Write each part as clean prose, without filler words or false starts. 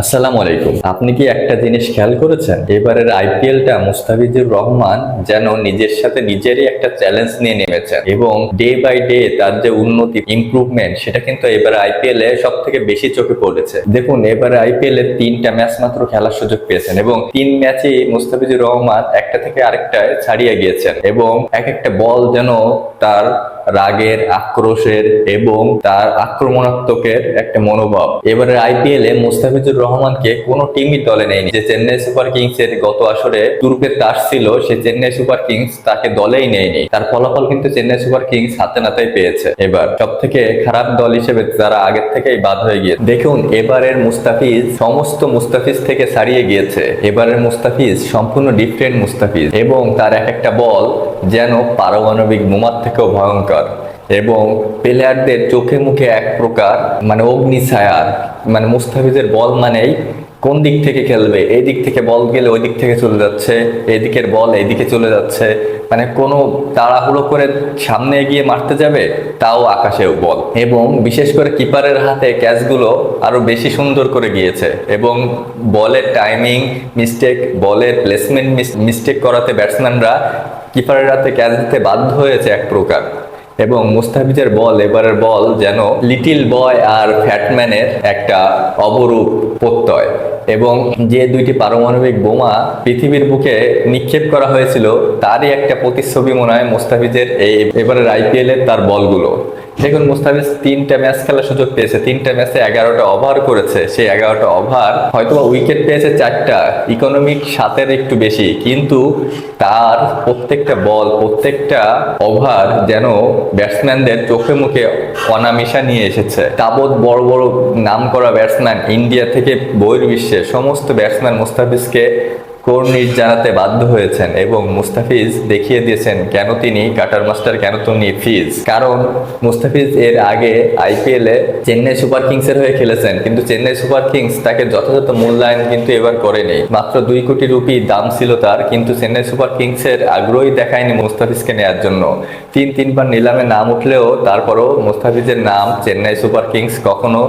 আসসালামু আলাইকুম। আপনি কি একটা জিনিস খেয়াল করেছেন? এবারের আইপিএলটা মুস্তাফিজুর রহমান যেন নিজের সাথে নিজেরই একটা চ্যালেঞ্জ নিয়ে নেমেছেন এবং ডে বাই ডে তার যে উন্নতি ইমপ্রুভমেন্ট সেটা কিন্তু এবার আইপিএল এ সব থেকে বেশি চোখে পড়েছে। দেখুন, এবারে আইপিএল এর 3টা ম্যাচ মাত্র খেলার সুযোগ পেয়েছেন এবং 3 ম্যাচেই মুস্তাফিজুর রহমান একটা থেকে আরেকটায় ছাড়িয়ে গিয়েছেন এবং এক একটা বল যেন তার রাগের, আক্রোশের এবং তার আক্রমণাত্মকের একটা মনোভাব। এবারে আইপিএল এ মুস্তাফিজুর রহমানকে কোনো টিমই দলে নেয়নি। যে চেন্নাই সুপার কিংস এর গত আসরে তুরুপের তাস ছিল, সে চেন্নাই সুপার কিংস তাকে দলেই নেয়নি। তার ফলাফল কিন্তু চেন্নাই সুপার কিংস হাতে নাতেই পেয়েছে। এবার সব থেকে খারাপ দল হিসেবে যারা আগের থেকেই বাদ হয়ে গিয়েছে। দেখুন, এবারের মুস্তাফিজ সমস্ত মুস্তাফিজ থেকে ছাড়িয়ে গিয়েছে। এবারের মুস্তাফিজ সম্পূর্ণ ডিফারেন্ট মুস্তাফিজ এবং তার এক একটা বল যেন পারমাণবিক বোমার থেকেও ভয়ঙ্কর এবং প্লেয়ারদের চোখে মুখে এক প্রকার অগ্নিছায়া। মুস্তাফিজের বল মানেই কোন দিক থেকে খেলবে, এই দিক থেকে বল গেলে ওই দিক থেকে চলে যাচ্ছে, এদিকের বল এইদিকে চলে যাচ্ছে, কোনো তাড়াহুড়ো করে সামনে এগিয়ে মারতে যাবে তাও আকাশেও বল। এবং বিশেষ করে কিপারের হাতে ক্যাচগুলো আরো বেশি সুন্দর করে গিয়েছে এবং বলের টাইমিং মিস্টেক, বলের প্লেসমেন্ট মিস্টেক করাতে ব্যাটসম্যানরা কিপারের হাতে ক্যাচ দিতে বাধ্য হয়েছে এক প্রকার। এবং মুস্তাফিজের বল, এবারের বল যেন লিটিল বয় আর ফ্যাটম্যানের একটা অপরূপ প্রত্যয়। এবং যে দুইটি পারমাণবিক বোমা পৃথিবীর বুকে নিক্ষেপ করা হয়েছিল তারই একটা প্রতিচ্ছবি মনে হয় মুস্তাফিজের এবারের আইপিএল এর তার বলগুলো। দেখুন, মুস্তাফিজ 3টা ম্যাচ খেলার সুযোগ পেয়েছে, 3টা ম্যাচে 11টা ওভার করেছে। সেই 11টা ওভার হয়তো উইকেট পেয়েছে 4টা, ইকোনমিক 7-এর একটু বেশি, কিন্তু তার প্রত্যেকটা বল, প্রত্যেকটা ওভার যেন ব্যাটসম্যানদের চোখে মুখে অনামিশা নিয়ে এসেছে। তাবৎ বড় বড় নাম করা ব্যাটসম্যান ইন্ডিয়া থেকে বহির্বিশ্বে সমস্ত ব্যাটসম্যান মুস্তাফিজকে কর্নিশ জানাতে বাধ্য হয়েছেন এবং মুস্তাফিজ দেখিয়ে দিয়েছেন কেন তিনি কাটার মাস্টার, কেন তিনি ফিজ। কারণ মুস্তাফিজ এর আগে আইপিএল এ চেন্নাই সুপার কিংস এর হয়ে খেলেছেন, কিন্তু চেন্নাই সুপার কিংস তাকে যথাযথ মূল্যায়ন কিন্তু এবার করেনি। মাত্র 2 কোটি রুপি দাম ছিল তার, কিন্তু চেন্নাই সুপার কিংস এর আগ্রহী দেখায়নি মুস্তাফিজকে নেওয়ার জন্য। 3-3বার নিলামে নাম উঠলেও তারপরও মুস্তাফিজের নাম চেন্নাই সুপার কিংস কখনো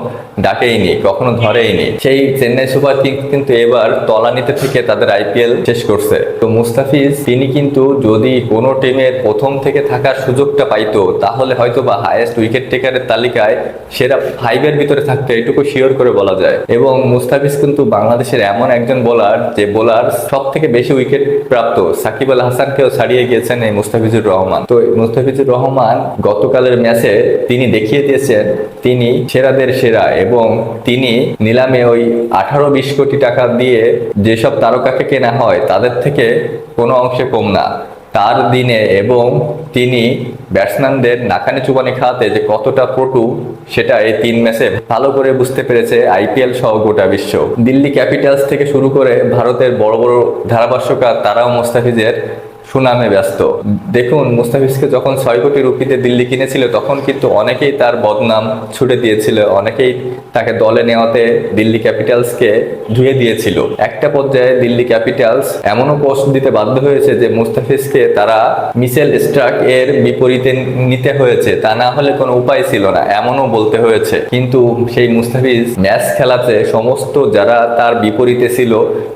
ডাকেইনি, কখনো ধরেইনি। সেই চেন্নাই সুপার কিংস কিন্তু এবার তলানিতে থেকে তাদের আইপিএল শেষ করছে। তো মুস্তাফিজ তিনি কিন্তু যদি কোনো টিমের প্রথম থেকে থাকার সুযোগটা পাইতো তাহলে হয়তো বা হাইয়েস্ট উইকেট টেকারের তালিকায় সেরা 5-এর ভিতরে থাকতো, এটুকু শিওর করে বলা যায়। এবং মুস্তাফিজ কিন্তু বাংলাদেশের এমন একজন বোলার যে বোলার সব থেকে বেশি উইকেট প্রাপ্ত সাকিব আল হাসানকেও ছাড়িয়ে গিয়েছেন এই মুস্তাফিজুর রহমান। তো মুস্তাফিজুর রহমান গতকালের ম্যাচে তিনি দেখিয়ে দিয়েছেন তিনি সেরাদের সেরা এবং তিনি নিলামে ওই 18-20 কোটি টাকা দিয়ে যেসব তারকাকে কেনা হয় তাদের থেকে কোনো অংশে কম না তার দিনে। এবং তিনি ব্যাটসম্যানদের নাকানি চুবানি খাওয়াতে যে কতটা পটু সেটা এই 3 ম্যাচে ভালো করে বুঝতে পেরেছে আইপিএল সহ গোটা বিশ্ব। দিল্লি ক্যাপিটালস থেকে শুরু করে ভারতের বড় বড় ধারাভাষ্যকার তারাও মুস্তাফিজের সুনামে ব্যস্ত। দেখুন, মুস্তাফিজকে যখন 6 কোটি রুপিতে দিল্লি কিনেছিল তখন কিন্তু অনেকেই তার বদনাম ছুটে দিয়েছিল, অনেকেই তাকে দলে নেওয়াতে দিল্লি ক্যাপিটালসকে ধুয়ে দিয়েছিল। একটা পর্যায়ে দিল্লি ক্যাপিটালস এমনও পোস্ট দিতে বাধ্য হয়েছে যে মুস্তাফিজকে তারা মিচেল স্টার্ক এর বিপরীতে নিতে হয়েছে, তা না হলে কোনো উপায় ছিল না, এমনও বলতে হয়েছে। কিন্তু সেই মুস্তাফিজ ম্যাচ খেলাতে সমস্ত যারা তার বিপরীতে ছিল,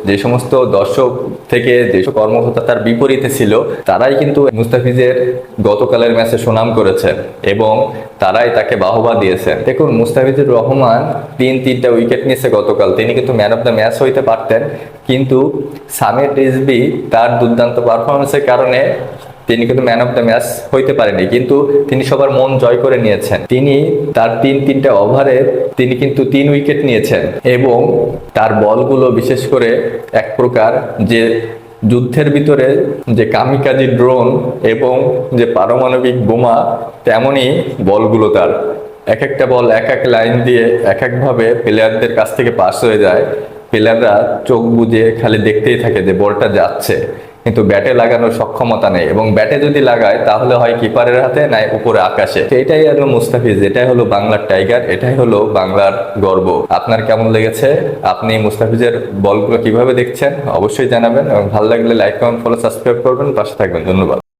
যে সমস্ত দর্শক থেকে যেসব কর্মকর্তা তার বিপরীতে ছিল, তারাই কিন্তু মুস্তাফিজের গতকালের ম্যাচে সুনাম করেছেন এবং তারাই তাকে বাহবা দিয়েছেন। দেখুন, মুস্তাফিজুর রহমান 3-3টা উইকেট নিয়েছে গতকাল, তিনি কিন্তু ম্যান অফ দ্য ম্যাচ হইতে পারতেন, কিন্তু সামির রিজভী তার দুর্দান্ত পারফরমেন্সের কারণে তিনি কিন্তু ম্যান অফ দ্য ম্যাচ হইতে পারেনি, কিন্তু তিনি সবার মন জয় করে নিয়েছেন। তিনি তার 3-3টা ওভারে তিনি কিন্তু 3 উইকেট নিয়েছেন এবং তার বলগুলো বিশেষ করে এক প্রকার যে যুদ্ধের ভিতরে যে কামিকাজি ড্রোন এবং যে পারমাণবিক বোমা তেমনই বলগুলো তার। এক একটা বল এক এক লাইন দিয়ে এক একভাবে প্লেয়ারদের কাছ থেকে পাস হয়ে যায়, প্লেয়াররা চোখ বুজে খালি দেখতেই থাকে যে বলটা যাচ্ছে, কিন্তু ব্যাটে লাগানোর সক্ষমতা নেই এবং ব্যাটে যদি লাগায় তাহলে হয় কিপারের হাতে, নাই উপরে আকাশে। এটাই হলো মুস্তাফিজ, এটাই হলো বাংলার টাইগার, এটাই হলো বাংলার গর্ব। আপনার কেমন লেগেছে? আপনি মুস্তাফিজের বলগুলো কিভাবে দেখছেন অবশ্যই জানাবেন এবং ভালো লাগলে লাইক, কমেন্ট, ফলো, সাবস্ক্রাইব করবেন, পাশে থাকবেন। ধন্যবাদ।